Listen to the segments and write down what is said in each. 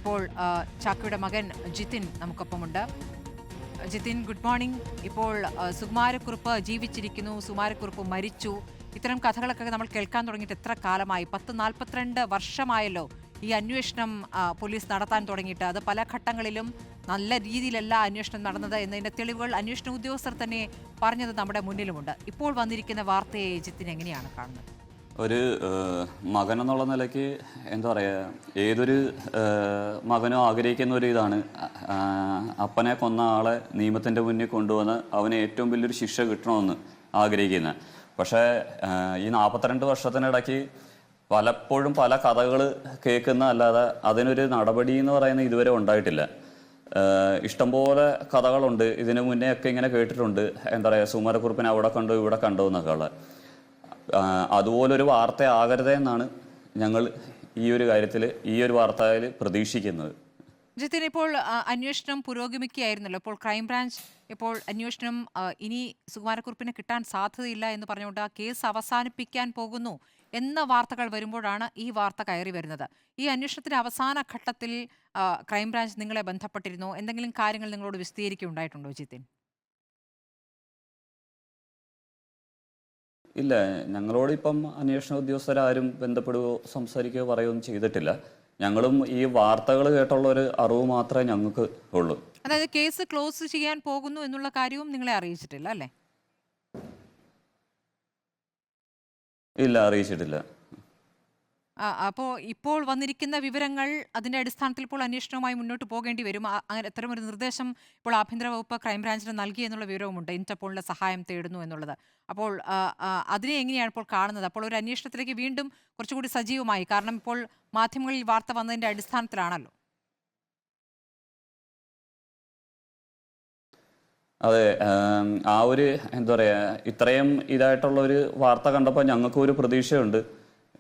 ഇപ്പോൾ ചാക്കോയുടെ മകൻ ജിതിൻ നമുക്കൊപ്പമുണ്ട്. Jithin, good morning. ഇപ്പോൾ സുകുമാരക്കുറുപ്പ് ജീവിച്ചിരിക്കുന്നു, സുകുമാരക്കുറുപ്പ് മരിച്ചു, ഇത്തരം കഥകളൊക്കെ നമ്മൾ കേൾക്കാൻ തുടങ്ങിയിട്ട് എത്ര കാലമായി? 42 വർഷമായല്ലോ ഈ അന്വേഷണം പോലീസ് നടത്താൻ തുടങ്ങിയിട്ട്. അത് പല ഘട്ടങ്ങളിലും നല്ല രീതിയിലല്ല അന്വേഷണം നടന്നത് എന്നതിൻ്റെ തെളിവുകൾ അന്വേഷണ ഉദ്യോഗസ്ഥർ തന്നെ പറഞ്ഞത് നമ്മുടെ മുന്നിലുമുണ്ട്. ഇപ്പോൾ വന്നിരിക്കുന്ന വാർത്തയെ ജിതിൻ എങ്ങനെയാണ് കാണുന്നത്? ഒരു മകൻ എന്നുള്ള നിലയ്ക്ക് എന്താ പറയുക, ഏതൊരു മകനോ ആഗ്രഹിക്കുന്ന ഒരു ഇതാണ് അപ്പനെ കൊന്ന ആളെ നിയമത്തിൻ്റെ മുന്നിൽ കൊണ്ടുവന്ന് അവന് ഏറ്റവും വലിയൊരു ശിക്ഷ കിട്ടണമെന്ന് ആഗ്രഹിക്കുന്നത്. പക്ഷേ ഈ 42 വർഷത്തിനിടയ്ക്ക് പലപ്പോഴും പല കഥകൾ കേൾക്കുന്ന അല്ലാതെ അതിനൊരു നടപടി എന്ന് പറയുന്നത് ഇതുവരെ ഉണ്ടായിട്ടില്ല. ഇഷ്ടംപോലെ കഥകളുണ്ട്, ഇതിനു മുന്നേ ഒക്കെ ഇങ്ങനെ കേട്ടിട്ടുണ്ട്. എന്താ പറയുക, സുകുമാരക്കുറുപ്പിനെ അവിടെ കണ്ടു ഇവിടെ കണ്ടു എന്നൊക്കെ ഉള്ള. അതുപോലൊരു വാർത്ത ആകരുതേ എന്നാണ് ഞങ്ങൾ ഈ ഒരു കാര്യത്തിൽ, ഈ ഒരു വാർത്തയിൽ പ്രതീക്ഷിക്കുന്നത്. ജിതിൻ, ഇപ്പോൾ അന്വേഷണം പുരോഗമിക്കുകയായിരുന്നല്ലോ. ഇപ്പോൾ ക്രൈംബ്രാഞ്ച് ഇപ്പോൾ അന്വേഷണം ഇനി സുകുമാരക്കുറുപ്പിനെ കിട്ടാൻ സാധ്യതയില്ല എന്ന് പറഞ്ഞുകൊണ്ട് ആ കേസ് അവസാനിപ്പിക്കാൻ പോകുന്നു എന്ന വാർത്തകൾ വരുമ്പോഴാണ് ഈ വാർത്ത കയറി വരുന്നത്. ഈ അന്വേഷണത്തിന്റെ അവസാന ഘട്ടത്തിൽ ക്രൈംബ്രാഞ്ച് നിങ്ങളെ ബന്ധപ്പെട്ടിരുന്നോ? എന്തെങ്കിലും കാര്യങ്ങൾ നിങ്ങളോട് വിശദീകരിക്കുകയുണ്ടായിട്ടുണ്ടോ ജിതിൻ? ഇല്ല, ഞങ്ങളോട് ഇപ്പം അന്വേഷണ ഉദ്യോഗസ്ഥരാരും ബന്ധപ്പെടുകയോ സംസാരിക്കുകയോ പറയുകയൊന്നും ചെയ്തിട്ടില്ല. ഞങ്ങളും ഈ വാർത്തകൾ കേട്ടുള്ള ഒരു അറിവ് മാത്രമേ ഞങ്ങൾക്ക് ഉള്ളൂ. അതായത് കേസ് ക്ലോസ് ചെയ്യാൻ പോകുന്നു എന്നുള്ള കാര്യവും നിങ്ങളെ അറിയിച്ചിട്ടില്ല അല്ലേ? ഇല്ല, അറിയിച്ചിട്ടില്ല. അപ്പോൾ ഇപ്പോൾ വന്നിരിക്കുന്ന വിവരങ്ങൾ അതിന്റെ അടിസ്ഥാനത്തിൽ ഇപ്പോൾ അന്വേഷണവുമായി മുന്നോട്ട് പോകേണ്ടി വരും. അങ്ങനെ അത്തരമൊരു നിർദ്ദേശം ഇപ്പോൾ ആഭ്യന്തര വകുപ്പ് ക്രൈംബ്രാഞ്ചിന് നൽകി എന്നുള്ള വിവരവുമുണ്ട്. ഇന്റർപോളിന്റെ സഹായം തേടുന്നു എന്നുള്ളത്. അപ്പോൾ അതിനെ എങ്ങനെയാണ് ഇപ്പോൾ കാണുന്നത്? അപ്പോൾ ഒരു അന്വേഷണത്തിലേക്ക് വീണ്ടും കുറച്ചുകൂടി സജീവമായി, കാരണം ഇപ്പോൾ മാധ്യമങ്ങളിൽ വാർത്ത വന്നതിന്റെ അടിസ്ഥാനത്തിലാണല്ലോ. അതെ, ആ ഒരു എന്താ പറയുക, ഇത്രയും ഇതായിട്ടുള്ള ഒരു വാർത്ത കണ്ടപ്പോൾ ഞങ്ങൾക്കും ഒരു പ്രതീക്ഷയുണ്ട്.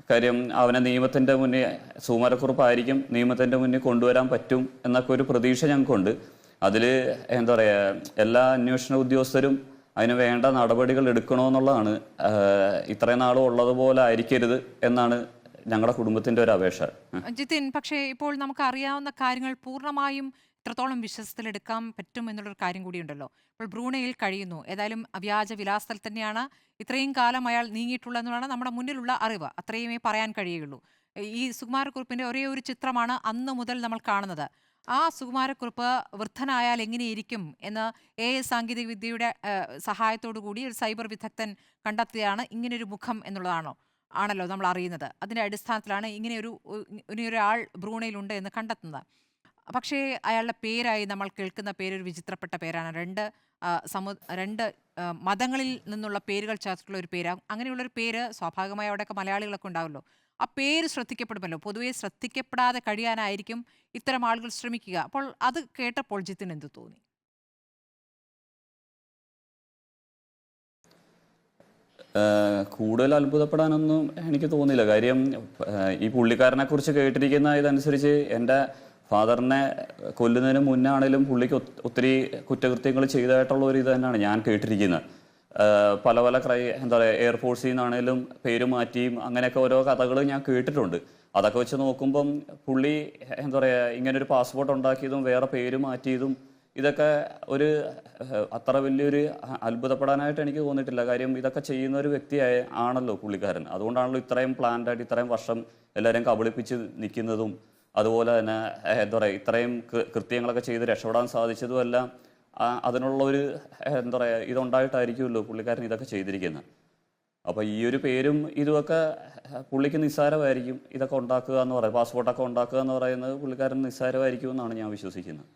കാര്യം അവനെ നിയമത്തിൻ്റെ മുന്നിൽ, സുകുമാരക്കുറുപ്പായിരിക്കും നിയമത്തിൻ്റെ മുന്നിൽ കൊണ്ടുവരാൻ പറ്റും എന്നൊക്കെ ഒരു പ്രതീക്ഷ ഞങ്ങൾക്കുണ്ട്. അതിൽ എന്താ പറയുക, എല്ലാ അന്വേഷണ ഉദ്യോഗസ്ഥരും അതിന് വേണ്ട നടപടികൾ എടുക്കണമെന്നുള്ളതാണ്. ഇത്രയും നാളും ഉള്ളതുപോലെ ആയിരിക്കരുത് എന്നാണ് ഞങ്ങളുടെ കുടുംബത്തിൻ്റെ ഒരു അപേക്ഷ. ജിതിൻ, പക്ഷേ ഇപ്പോൾ നമുക്ക് അറിയാവുന്ന കാര്യങ്ങൾ പൂർണ്ണമായും എത്രത്തോളം വിശ്വസത്തിലെടുക്കാൻ പറ്റും എന്നുള്ളൊരു കാര്യം കൂടിയുണ്ടല്ലോ. ഇപ്പോൾ ബ്രൂണയിൽ കഴിയുന്നു, ഏതായാലും വ്യാജ വിലാസത്തിൽ തന്നെയാണ് ഇത്രയും കാലം അയാൾ നീങ്ങിയിട്ടുള്ളതെന്നാണ് നമ്മുടെ മുന്നിലുള്ള അറിവ്. അത്രയുമേ പറയാൻ കഴിയുള്ളൂ. ഈ സുകുമാരക്കുറുപ്പിന്റെ ഒരേ ഒരു ചിത്രമാണ് അന്ന് മുതൽ നമ്മൾ കാണുന്നത്. ആ സുകുമാരക്കുറുപ്പ് വൃദ്ധനായാൽ എങ്ങനെയിരിക്കും എന്ന് സാങ്കേതിക വിദ്യയുടെ സഹായത്തോടു കൂടി ഒരു സൈബർ വിദഗ്ധൻ കണ്ടെത്തിയാണ് ഇങ്ങനെയൊരു മുഖം ആണല്ലോ നമ്മൾ അറിയുന്നത്. അതിന്റെ അടിസ്ഥാനത്തിലാണ് ഇങ്ങനെയൊരാൾ ബ്രൂണയിലുണ്ട് എന്ന് കണ്ടെത്തുന്നത്. പക്ഷേ അയാളുടെ പേരായി നമ്മൾ കേൾക്കുന്ന പേരൊരു വിചിത്രപ്പെട്ട പേരാണ്. രണ്ട് മതങ്ങളിൽ നിന്നുള്ള പേരുകൾ ചേർത്തിട്ടുള്ള ഒരു പേര്. അങ്ങനെയുള്ളൊരു പേര് സ്വാഭാവികമായി അവിടെയൊക്കെ മലയാളികളൊക്കെ ഉണ്ടാവുമല്ലോ. ആ പേര് ശ്രദ്ധിക്കപ്പെടുമല്ലോ. പൊതുവെ ശ്രദ്ധിക്കപ്പെടാതെ കഴിയാനായിരിക്കും ഇത്തരം ആളുകൾ ശ്രമിക്കുക. അപ്പോൾ അത് കേട്ടപ്പോൾ ജിതിന് എന്ത് തോന്നി? കൂടുതൽ അത്ഭുതപ്പെടാനൊന്നും എനിക്ക് തോന്നിയില്ല. കാര്യം ഈ പുള്ളിക്കാരനെ കുറിച്ച് കേട്ടിരിക്കുന്ന ഇതനുസരിച്ച് എൻ്റെ ഫാദറിനെ കൊല്ലുന്നതിന് മുന്നാണേലും പുള്ളിക്ക് ഒത്തിരി കുറ്റകൃത്യങ്ങൾ ചെയ്തതായിട്ടുള്ള ഒരു ഇത് തന്നെയാണ് ഞാൻ കേട്ടിരിക്കുന്നത്. പല പല എന്താ പറയുക, എയർഫോഴ്സിൽ നിന്നാണേലും പേര് മാറ്റിയും അങ്ങനെയൊക്കെ ഓരോ കഥകൾ ഞാൻ കേട്ടിട്ടുണ്ട്. അതൊക്കെ വെച്ച് നോക്കുമ്പം പുള്ളി എന്താ പറയുക, ഇങ്ങനൊരു പാസ്പോർട്ട് ഉണ്ടാക്കിയതും വേറെ പേര് മാറ്റിയതും ഇതൊക്കെ ഒരു അത്ര വലിയൊരു അത്ഭുതപ്പെടാനായിട്ട് എനിക്ക് തോന്നിയിട്ടില്ല. കാര്യം ഇതൊക്കെ ചെയ്യുന്ന ഒരു ആണല്ലോ പുള്ളിക്കാരൻ. അതുകൊണ്ടാണല്ലോ ഇത്രയും പ്ലാൻഡായിട്ട് ഇത്രയും വർഷം എല്ലാവരെയും കബളിപ്പിച്ച് നിൽക്കുന്നതും അതുപോലെ തന്നെ എന്താ പറയുക, ഇത്രയും കൃത്യങ്ങളൊക്കെ ചെയ്ത് രക്ഷപ്പെടാൻ സാധിച്ചതും എല്ലാം അതിനുള്ള ഒരു എന്താ പറയുക ഇതുണ്ടായിട്ടായിരിക്കുമല്ലോ പുള്ളിക്കാരൻ ഇതൊക്കെ ചെയ്തിരിക്കുന്നത്. അപ്പോൾ ഈ ഒരു പേരും ഇതുമൊക്കെ പുള്ളിക്ക് നിസ്സാരമായിരിക്കും. ഇതൊക്കെ ഉണ്ടാക്കുക എന്ന് പറയുന്നത്, പാസ്പോർട്ടൊക്കെ ഉണ്ടാക്കുക എന്ന് പറയുന്നത് പുള്ളിക്കാരൻ നിസ്സാരമായിരിക്കും എന്നാണ് ഞാൻ വിശ്വസിക്കുന്നത്.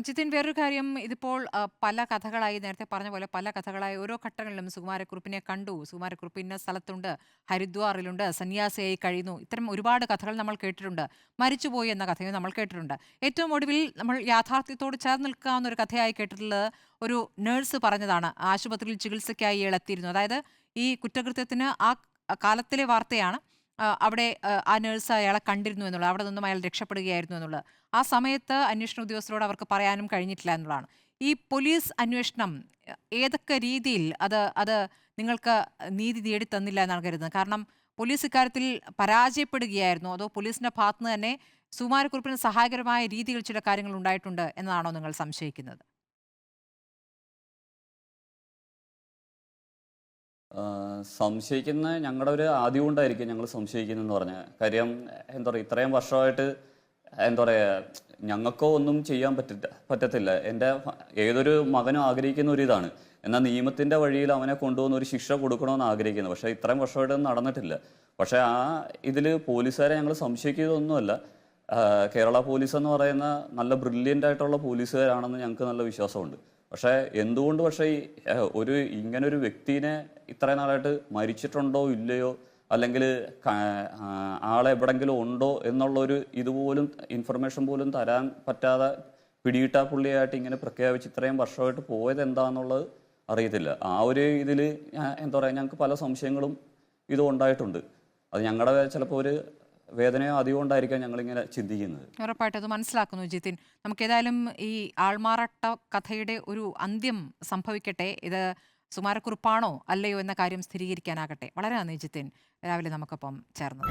ജിതിൻ, വേറൊരു കാര്യം, ഇതിപ്പോൾ പല കഥകളായി, നേരത്തെ പറഞ്ഞ പോലെ പല കഥകളായി ഓരോ ഘട്ടങ്ങളിലും സുകുമാരക്കുറുപ്പിനെ കണ്ടു, സുകുമാരക്കുറുപ്പ് ഇന്ന സ്ഥലത്തുണ്ട്, ഹരിദ്വാറിലുണ്ട്, സന്യാസിയായി കഴിയുന്നു, ഇത്തരം ഒരുപാട് കഥകൾ നമ്മൾ കേട്ടിട്ടുണ്ട്. മരിച്ചുപോയി എന്ന കഥയും നമ്മൾ കേട്ടിട്ടുണ്ട്. ഏറ്റവും ഒടുവിൽ നമ്മൾ യാഥാർത്ഥ്യത്തോട് ചേർന്ന് നിൽക്കാവുന്ന ഒരു കഥയായി കേട്ടിട്ടുള്ളത് ഒരു നേഴ്സ് പറഞ്ഞതാണ്. ആശുപത്രിയിൽ ചികിത്സയ്ക്കായി ഇയാൾ എത്തിയിരുന്നു. അതായത് ഈ കുറ്റകൃത്യത്തിന് ആ കാലത്തിലെ വാർത്തയാണ്. അവിടെ ആ നേഴ്സ് അയാളെ കണ്ടിരുന്നു എന്നുള്ളത്, അവിടെ നിന്നും അയാൾ രക്ഷപ്പെടുകയായിരുന്നു എന്നുള്ളത്. ആ സമയത്ത് അന്വേഷണ ഉദ്യോഗസ്ഥരോട് അവർക്ക് പറയാനും കഴിഞ്ഞിട്ടില്ല എന്നുള്ളതാണ്. ഈ പോലീസ് അന്വേഷണം ഏതൊക്കെ രീതിയിൽ അത് നിങ്ങൾക്ക് നീതി നേടിത്തന്നില്ല എന്നാണ് കരുതുന്നത്? കാരണം പോലീസ് ഇക്കാര്യത്തിൽ പരാജയപ്പെടുകയായിരുന്നു, അതോ പോലീസിന്റെ ഭാഗത്തുനിന്ന് തന്നെ സുകുമാരക്കുറുപ്പിന് സഹായകരമായ രീതിയിൽ ചില കാര്യങ്ങൾ ഉണ്ടായിട്ടുണ്ട് എന്നതാണോ നിങ്ങൾ സംശയിക്കുന്നത്? സംശയിക്കുന്ന ഞങ്ങളുടെ ഒരു ആദ്യം കൊണ്ടായിരിക്കും ഞങ്ങൾ സംശയിക്കുന്നതെന്ന് പറഞ്ഞാൽ കാര്യം. എന്താ പറയുക, ഇത്രയും വർഷമായിട്ട് എന്താ പറയുക, ഞങ്ങൾക്കോ ഒന്നും ചെയ്യാൻ പറ്റത്തില്ല. എൻ്റെ ഏതൊരു മകനും ആഗ്രഹിക്കുന്ന ഒരു ഇതാണ്. എന്നാൽ നിയമത്തിൻ്റെ വഴിയിൽ അവനെ കൊണ്ടുവന്ന് ഒരു ശിക്ഷ കൊടുക്കണമെന്ന് ആഗ്രഹിക്കുന്നത്. പക്ഷേ ഇത്രയും വർഷമായിട്ടൊന്നും നടന്നിട്ടില്ല. പക്ഷേ ആ ഇതിൽ പോലീസുകാരെ ഞങ്ങൾ സംശയിക്കുന്നതൊന്നുമല്ല. കേരള പോലീസ് എന്ന് പറയുന്ന നല്ല ബ്രില്യൻ്റ് ആയിട്ടുള്ള പോലീസുകാരാണെന്ന് ഞങ്ങൾക്ക് നല്ല വിശ്വാസമുണ്ട്. പക്ഷേ എന്തുകൊണ്ട് ഈ ഇങ്ങനൊരു വ്യക്തിനെ ഇത്രയും നാളായിട്ട് മരിച്ചിട്ടുണ്ടോ ഇല്ലയോ, അല്ലെങ്കിൽ ആളെവിടെങ്കിലും ഉണ്ടോ എന്നുള്ളൊരു ഇതുപോലും ഇൻഫർമേഷൻ പോലും തരാൻ പറ്റാതെ പിടികിട്ടാ പുള്ളിയായിട്ട് ഇങ്ങനെ പ്രഖ്യാപിച്ച് ഇത്രയും വർഷമായിട്ട് പോയത് എന്താണെന്നുള്ളത് അറിയത്തില്ല. ആ ഒരു ഇതിൽ എന്താ പറയുക, ഞങ്ങൾക്ക് പല സംശയങ്ങളും ഇതും ഉണ്ടായിട്ടുണ്ട്. അത് ഞങ്ങളുടെ ചിലപ്പോൾ ഒരു വേദനയോ അധികം കൊണ്ടായിരിക്കാം ഞങ്ങളിങ്ങനെ ചിന്തിക്കുന്നത്. ഉറപ്പായിട്ടും അത് മനസ്സിലാക്കുന്നു ജിതിൻ. നമുക്കേതായാലും ഈ ആൾമാറാട്ട കഥയുടെ ഒരു അന്ത്യം സംഭവിക്കട്ടെ. ഇത് സുകുമാരക്കുറുപ്പാണോ അല്ലയോ എന്ന കാര്യം സ്ഥിരീകരിക്കാനാകട്ടെ. വളരെ നന്ദി ജിതിൻ, രാവിലെ നമുക്കൊപ്പം ചേർന്നത്.